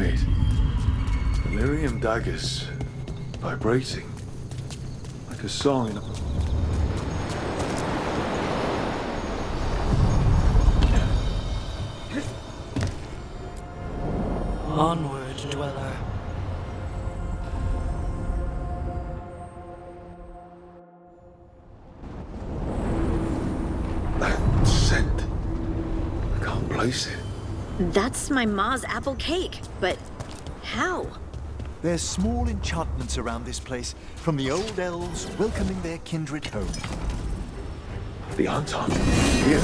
Wait. Delirium daggers. Vibrating. Like a song in a... Onward, dweller. That scent. I can't place it. That's my ma's apple cake, but how? There's small enchantments around this place, from the old elves welcoming their kindred home. The Anton. Here.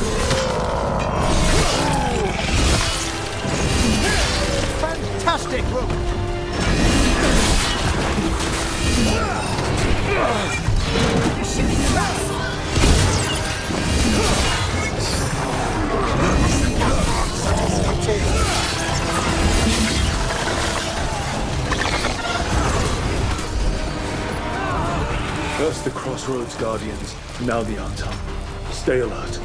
Fantastic! First the Crossroads Guardians, now the Anton. Stay alert.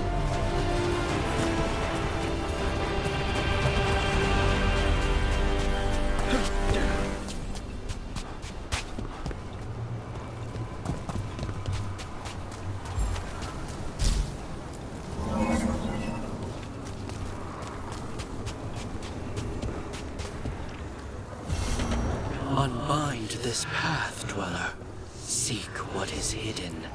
Unbind this path, dweller. Seek what is hidden.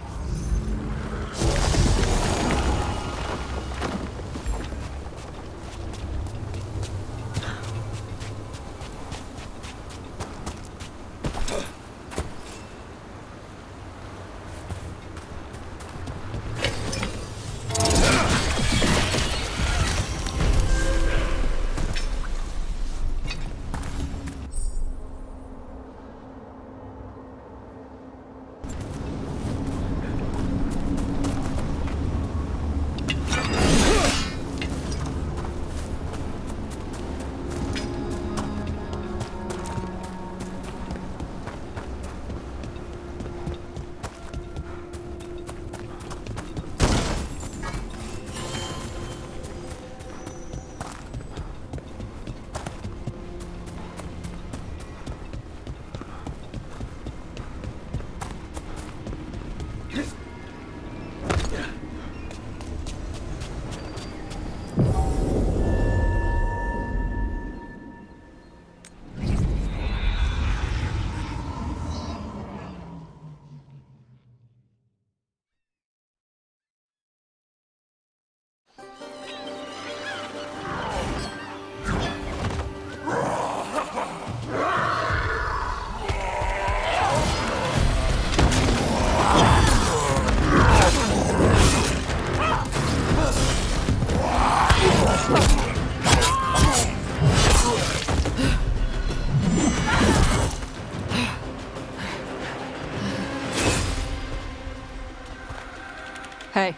Hey,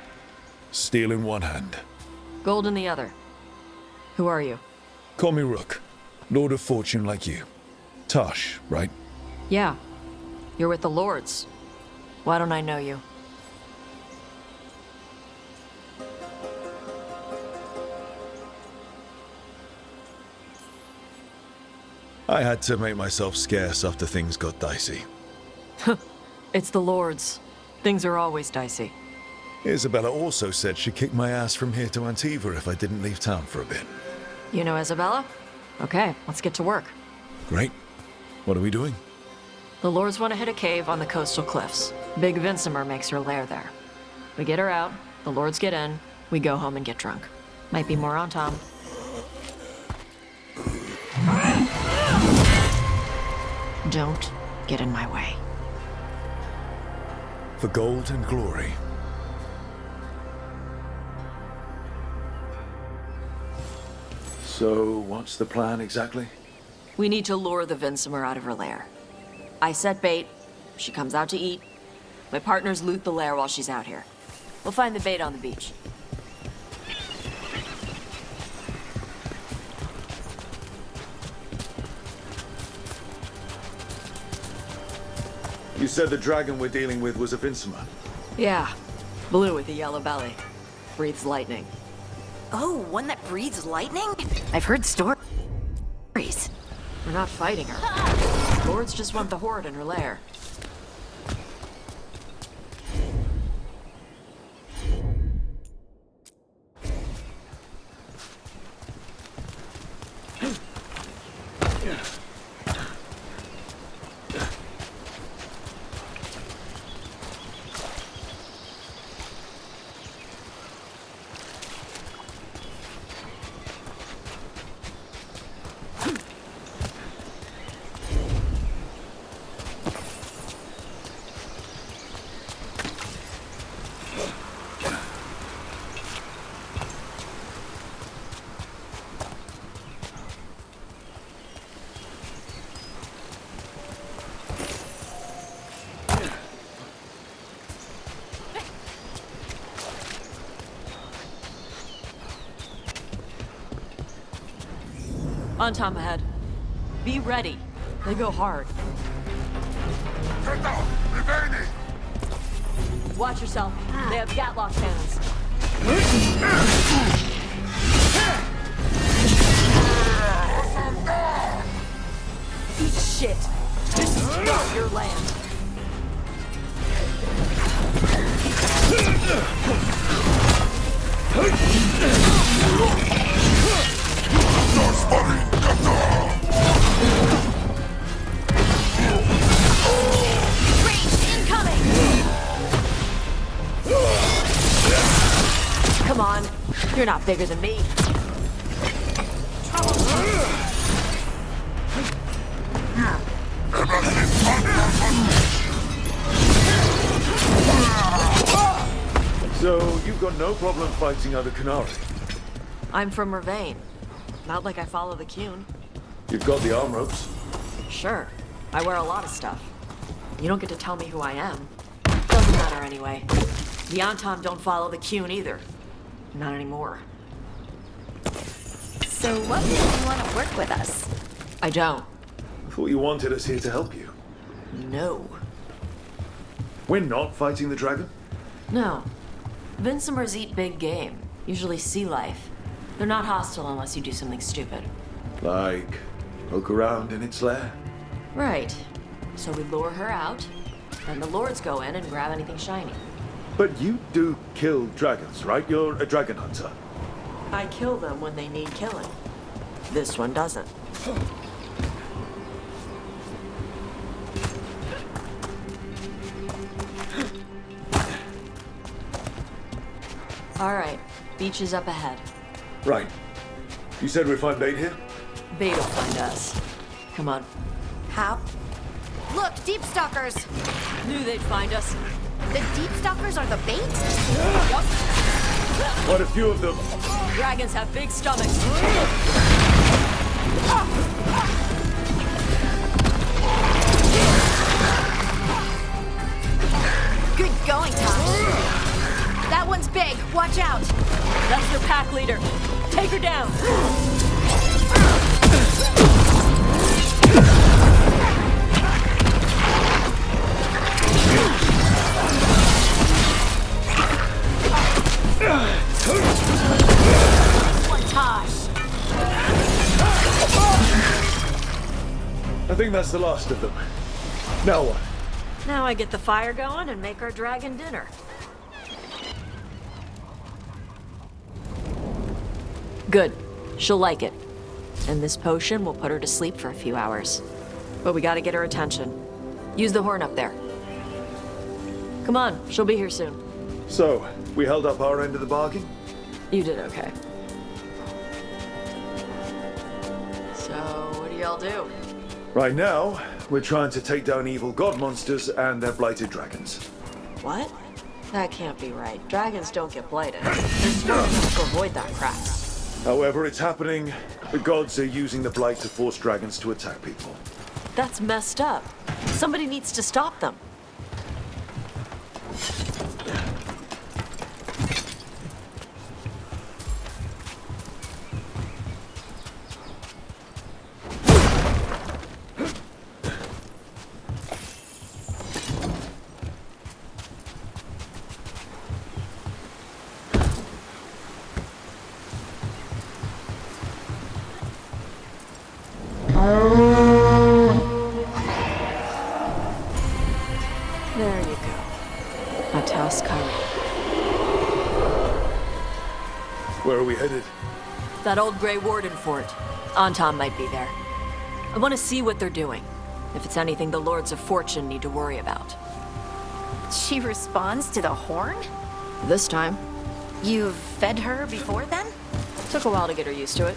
Steel in one hand. gold in the other. Who are you? Call me Rook. Lord of Fortune like you. Tosh, right? Yeah, you're with the Lords. Why don't I know you? I had to make myself scarce after things got dicey. It's the Lords. Things are always dicey. Isabella also said she'd kick my ass from here to Antiva if I didn't leave town for a bit. You know Isabella? Okay, let's get to work. Great. What are we doing? The Lords want to hit a cave on the coastal cliffs. Big Vincimer makes her lair there. We get her out, the Lords get in, we go home and get drunk. Might be more on Tom. Don't get in my way. For gold and glory. So, what's the plan exactly? We need to lure the Vincimer out of her lair. I set bait, she comes out to eat. My partners loot the lair while she's out here. We'll find the bait on the beach. You said the dragon we're dealing with was a Vincimer. Yeah, blue with a yellow belly. Breathes lightning. Oh, one that breathes lightning? I've heard stories. We're not fighting her. Lords just want the Horde in her lair. On Tom ahead. Be ready. They go hard. Watch yourself. They have Gatlock cannons. Eat shit. This is not your land. Come on, you're not bigger than me. So, you've got no problem fighting other Canari? I'm from Mervain. Not like I follow the Qun. You've got the arm ropes. Sure, I wear a lot of stuff. You don't get to tell me who I am. Doesn't matter anyway. The Anton don't follow the Qun either. Not anymore. So what made you want to work with us? I don't. I thought you wanted us here to help you. No. We're not fighting the dragon? No. Vincimers eat big game, usually sea life. They're not hostile unless you do something stupid. Like, poke around in its lair? Right. So we lure her out, then the lords go in and grab anything shiny. But you do kill dragons, right? You're a dragon hunter. I kill them when they need killing. This one doesn't. All right, beach is up ahead. Right. You said we'd find bait here? Bait will find us. Come on. How? Look, deep stalkers! Knew they'd find us. The deep stalkers are the bait? Yup. Quite a few of them. Dragons have big stomachs. Good going, Tosh. That one's big. Watch out. That's their pack leader. Take her down. One Tosh. I think that's the last of them. Now what? Now I get the fire going and make our dragon dinner. Good. She'll like it. And this potion will put her to sleep for a few hours. But we gotta get her attention. Use the horn up there. Come on, she'll be here soon. So, we held up our end of the bargain? You did okay. So, what do y'all do? Right now, we're trying to take down evil god monsters and their blighted dragons. What? That can't be right. Dragons don't get blighted. They're smart enough to avoid that crap. However it's happening, the gods are using the blight to force dragons to attack people. That's messed up. Somebody needs to stop them. headed? That old Grey Warden fort. Anton might be there. I want to see what they're doing. If it's anything the Lords of Fortune need to worry about. She responds to the horn? This time, You've fed her before then? took a while to get her used to it.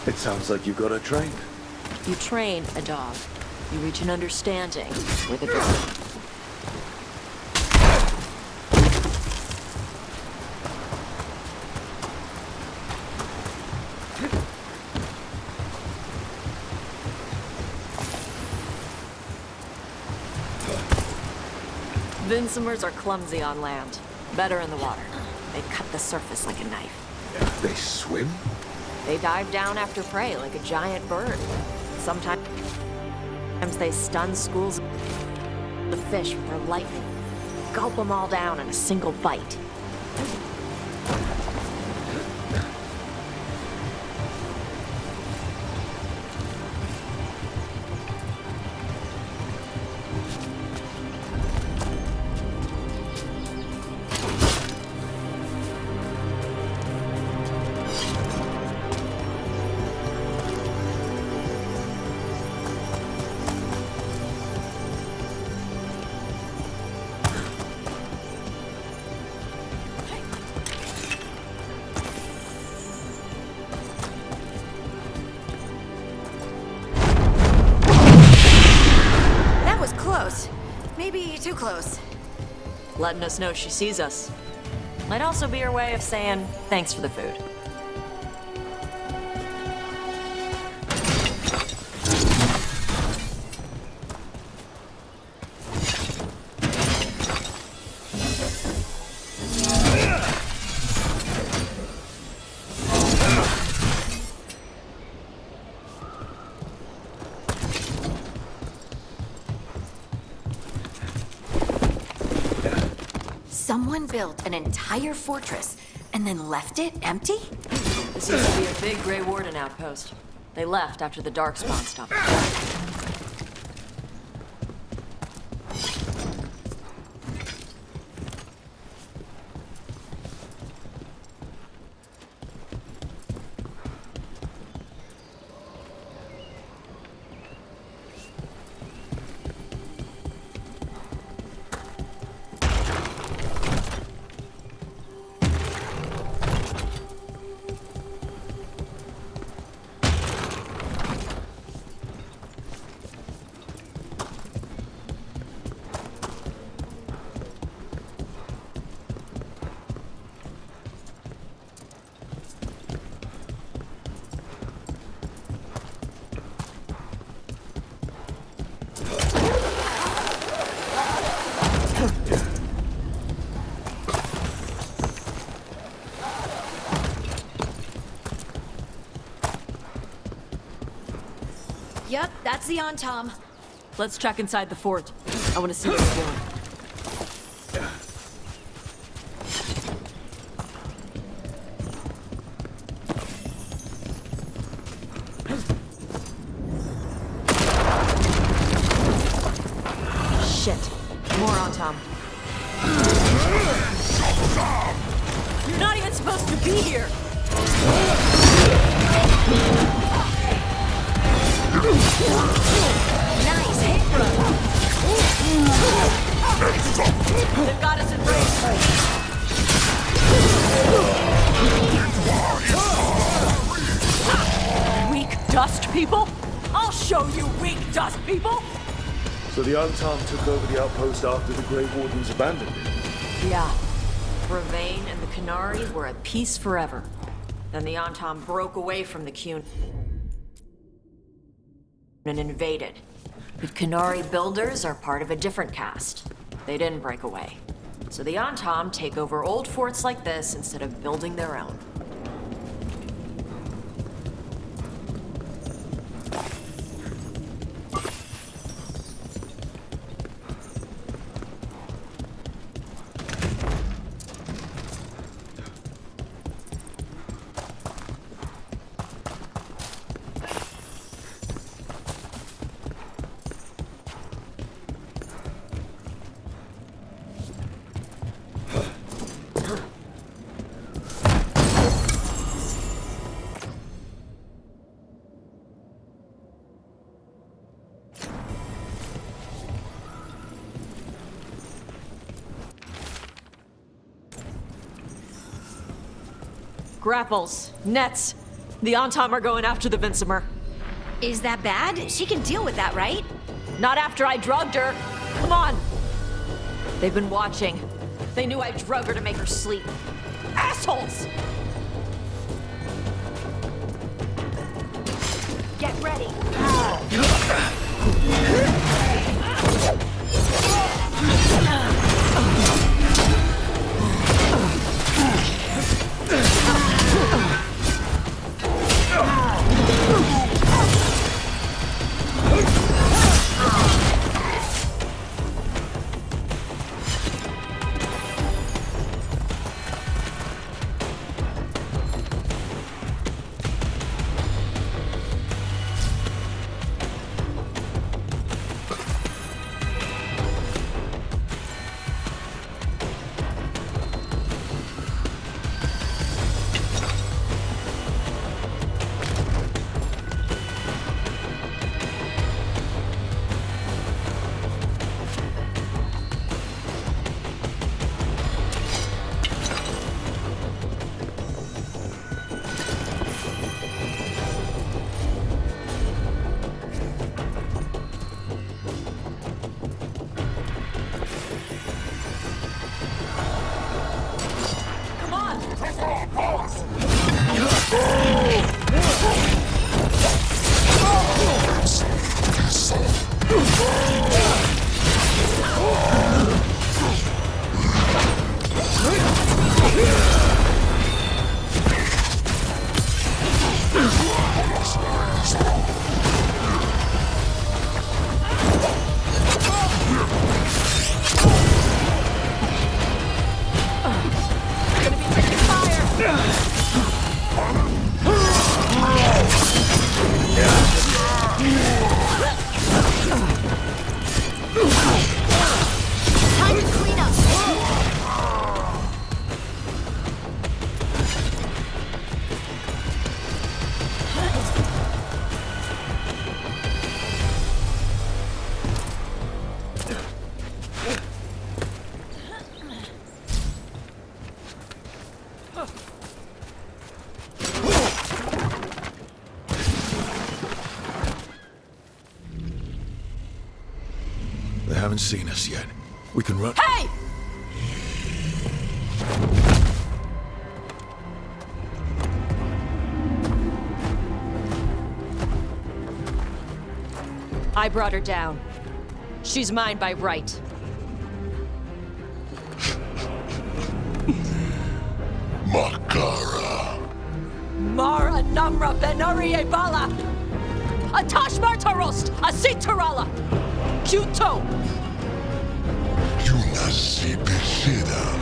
It sounds like you got her trained. You train a dog. You reach an understanding with a dog. Vinsomers are clumsy on land, better in the water. They cut the surface like a knife. They swim? They dive down after prey like a giant bird. Sometimes they stun schools of fish with their lightning. Gulp them all down in a single bite. Maybe too close. Letting us know she sees us. Might also be her way of saying thanks for the food. Someone built an entire fortress and then left it empty? This used to be a big Grey Warden outpost. They left after the Darkspawn stopped. Yep, that's the on-tom. Let's check inside the fort. I want to see what they're doing. Shit. More on Tom. You're not even supposed to be here! Nice hit, bro. They've got us in range. Weak dust people? I'll show you weak dust people! So the Antam took over the outpost after the Grey Wardens abandoned it? Yeah. Bravain and the Qunari were at peace forever. Then the Antam broke away from the Qun and invaded. But Qunari builders are part of a different caste. They didn't break away. So the Antam take over old forts like this instead of building their own. Grapples. Nets. The Antom are going after the Vincimer. Is that bad? She can deal with that, right? Not after I drugged her. Come on. They've been watching. They knew I drug her to make her sleep. Assholes! Get ready. They haven't seen us yet. We can run. Hey! I brought her down. She's mine by right. Makara. Mara Namra Benarie Bala! Atash Martarost! Asitarala! Kyuto! Yunasi Bishidam.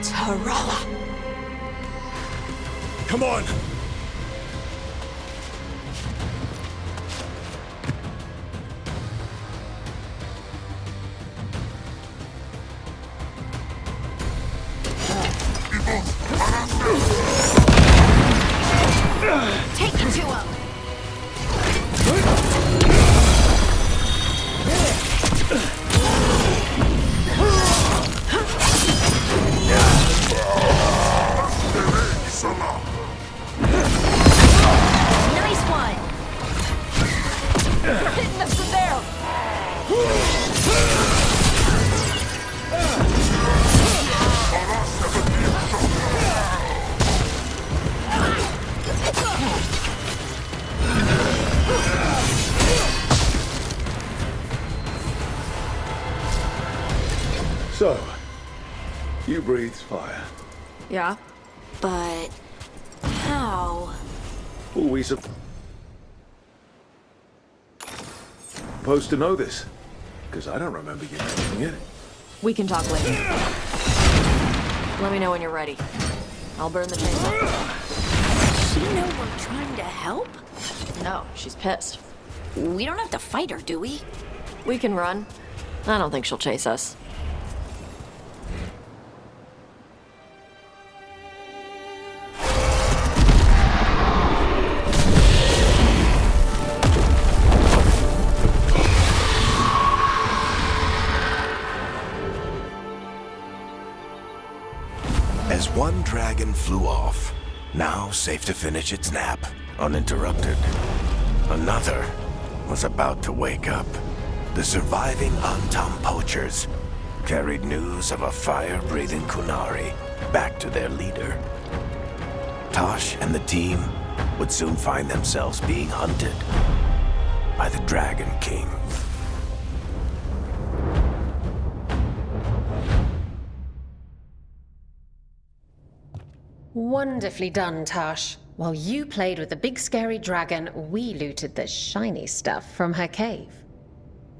Tarala! Come on! Take it to him. Nice one. We're hitting them from there! So, you breathe fire. Yeah? But how? Well, we supposed to know this? Because I don't remember you mentioning it. We can talk later. Let me know when you're ready. I'll burn the chainsaw. Does she know we're trying to help? No, she's pissed. We don't have to fight her, do we? We can run. I don't think she'll chase us. As one dragon flew off, now safe to finish its nap, uninterrupted, another was about to wake up. The surviving Antam poachers carried news of a fire-breathing Kunari back to their leader. Tosh and the team would soon find themselves being hunted by the Dragon King. Wonderfully done, Tosh. While you played with the big scary dragon, we looted the shiny stuff from her cave.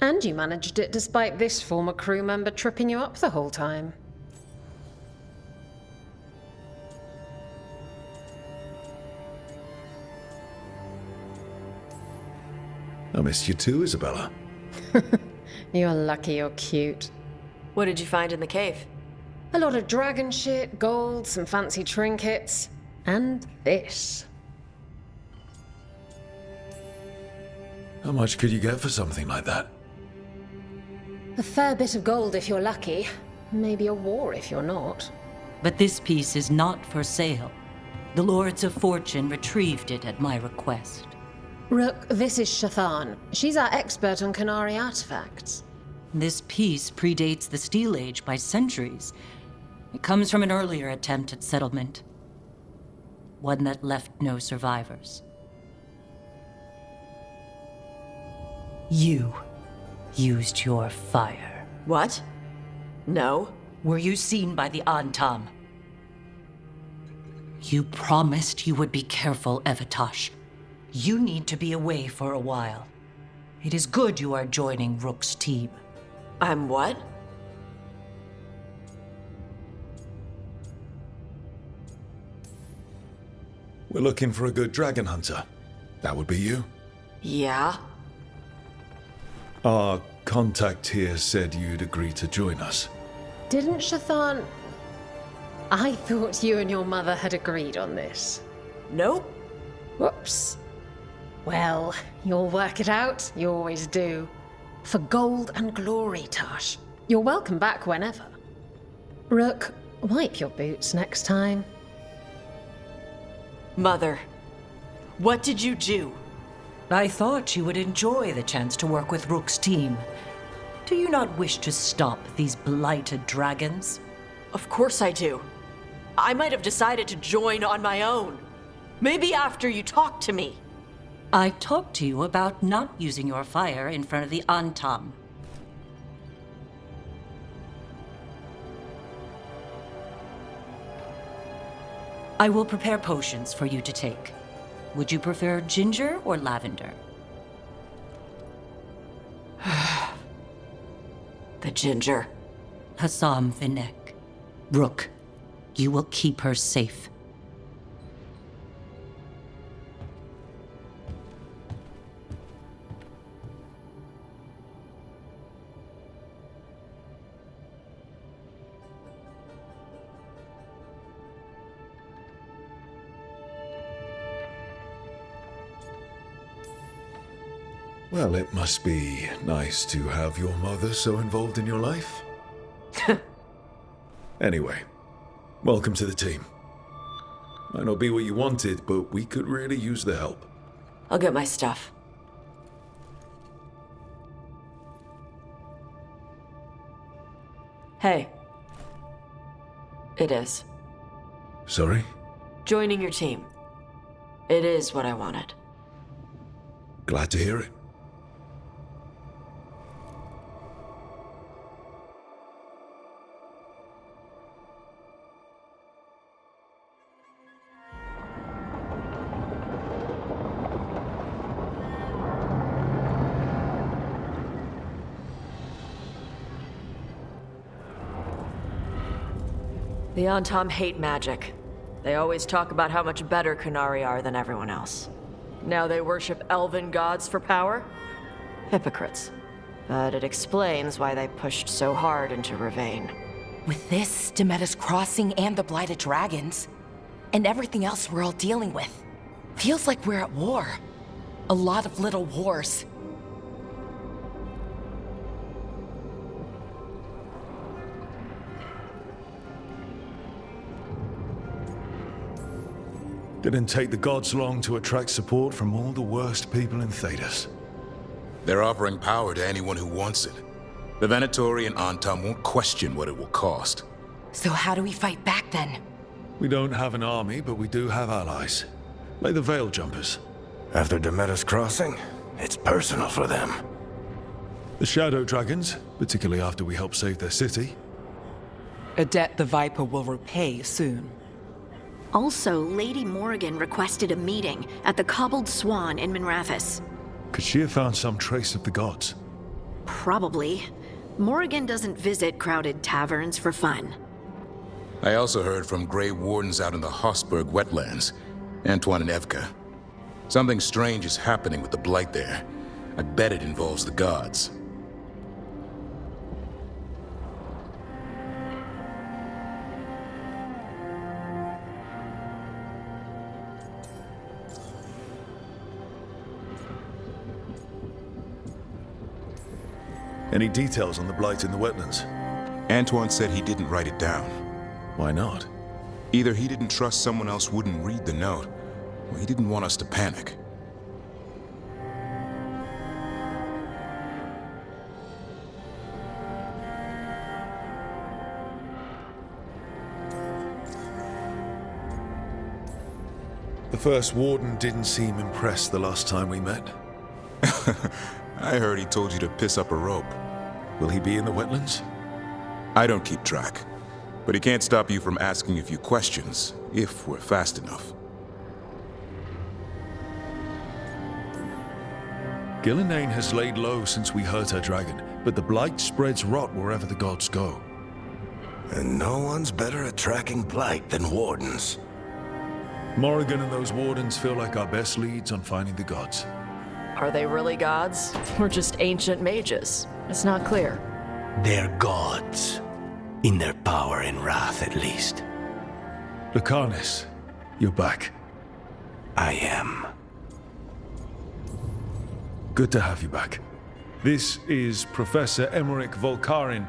And you managed it despite this former crew member tripping you up the whole time. I missed you too, Isabella. You're lucky you're cute. What did you find in the cave? A lot of dragon shit, gold, some fancy trinkets, and this. How much could you get for something like that? A fair bit of gold if you're lucky. Maybe a war if you're not. But this piece is not for sale. The Lords of Fortune retrieved it at my request. Rook, this is Shathan. She's our expert on Kunari artifacts. This piece predates the Steel Age by centuries. It comes from an earlier attempt at settlement. One that left no survivors. You used your fire. What? No. Were you seen by the Antam? You promised you would be careful, Evatosh. You need to be away for a while. It is good you are joining Rook's team. I'm what? We're looking for a good dragon hunter. That would be you. Yeah? Our contact here said you'd agree to join us. Didn't Shathan... I thought you and your mother had agreed on this. Nope. Whoops. Well, you'll work it out. You always do. For gold and glory, Tosh. You're welcome back whenever. Rook, wipe your boots next time. Mother, what did you do? I thought you would enjoy the chance to work with Rook's team. Do you not wish to stop these blighted dragons? Of course I do. I might have decided to join on my own. Maybe after you talked to me. I talked to you about not using your fire in front of the Antam. I will prepare potions for you to take. Would you prefer ginger or lavender? The ginger. Hassam Vinek. Rook, you will keep her safe. Well, it must be nice to have your mother so involved in your life. Anyway, welcome to the team. Might not be what you wanted, but we could really use the help. I'll get my stuff. Hey. It is. Sorry? Joining your team. It is what I wanted. Glad to hear it. The Antam hate magic. They always talk about how much better Kunari are than everyone else. Now they worship elven gods for power? Hypocrites. But it explains why they pushed so hard into Ravane. With this, Demeta's crossing and the blighted dragons, and everything else we're all dealing with, feels like we're at war. A lot of little wars. Didn't take the gods long to attract support from all the worst people in Thedas. They're offering power to anyone who wants it. The Venatori and Antam won't question what it will cost. So how do we fight back then? We don't have an army, but we do have allies. Like the Veil Jumpers. After Demeter's crossing, it's personal for them. The Shadow Dragons, particularly after we helped save their city. A debt the Viper will repay soon. Also, Lady Morrigan requested a meeting at the Cobbled Swan in Minrathous. Could she have found some trace of the gods? Probably. Morrigan doesn't visit crowded taverns for fun. I also heard from Grey Wardens out in the Hossberg wetlands, Antoine and Evka. Something strange is happening with the Blight there. I bet it involves the gods. Any details on the Blight in the wetlands? Antoine said he didn't write it down. Why not? Either he didn't trust someone else wouldn't read the note, or he didn't want us to panic. The first warden didn't seem impressed the last time we met. I heard he told you to piss up a rope. Will he be in the wetlands? I don't keep track, but he can't stop you from asking a few questions, if we're fast enough. Gillenane has laid low since we hurt her dragon, but the Blight spreads rot wherever the gods go. And no one's better at tracking Blight than Wardens. Morrigan and those wardens feel like our best leads on finding the gods. Are they really gods? Or just ancient mages? It's not clear. They're gods. In their power and wrath, at least. Lucanus, you're back. I am. Good to have you back. This is Professor Emmerich Volkarin,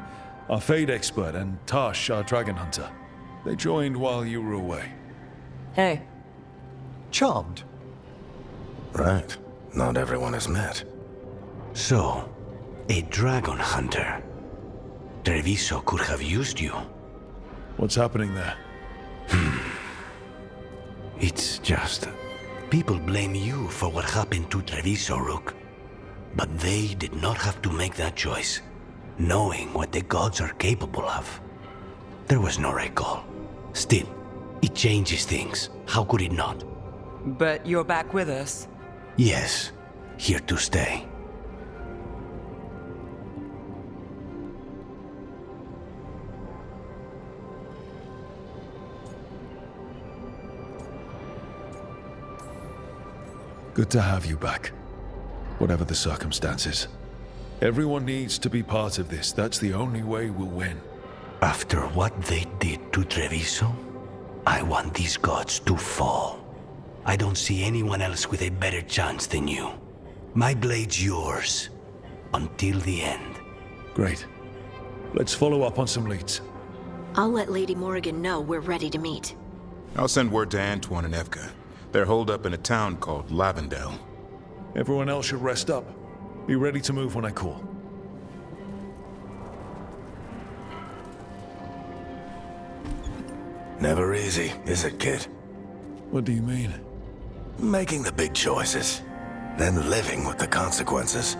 our Fade expert, and Tash, our dragon hunter. They joined while you were away. Hey. Charmed. Right. Not everyone has met. So, a dragon hunter. Treviso could have used you. What's happening there? It's just... people blame you for what happened to Treviso, Rook. But they did not have to make that choice, knowing what the gods are capable of. There was no recall. Still, it changes things. How could it not? But you're back with us. Yes, here to stay. Good to have you back. Whatever the circumstances. Everyone needs to be part of this. That's the only way we'll win. After what they did to Treviso, I want these gods to fall. I don't see anyone else with a better chance than you. My blade's yours. Until the end. Great. Let's follow up on some leads. I'll let Lady Morrigan know we're ready to meet. I'll send word to Antoine and Evka. They're holed up in a town called Lavendel. Everyone else should rest up. Be ready to move when I call. Never easy, is it, kid? What do you mean? Making the big choices, then living with the consequences.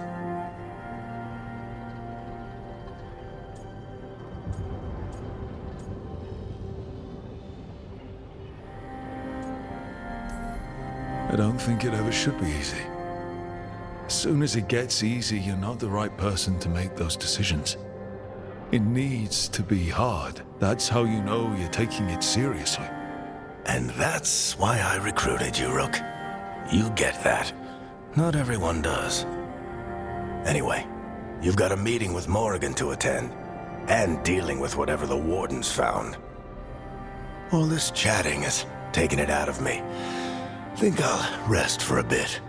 I don't think it ever should be easy. As soon as it gets easy, you're not the right person to make those decisions. It needs to be hard. That's how you know you're taking it seriously. And that's why I recruited you, Rook. You get that. Not everyone does. Anyway, you've got a meeting with Morrigan to attend, and dealing with whatever the Wardens found. All this chatting is taking it out of me. Think I'll rest for a bit.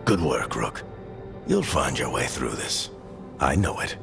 Good work, Rook. You'll find your way through this. I know it.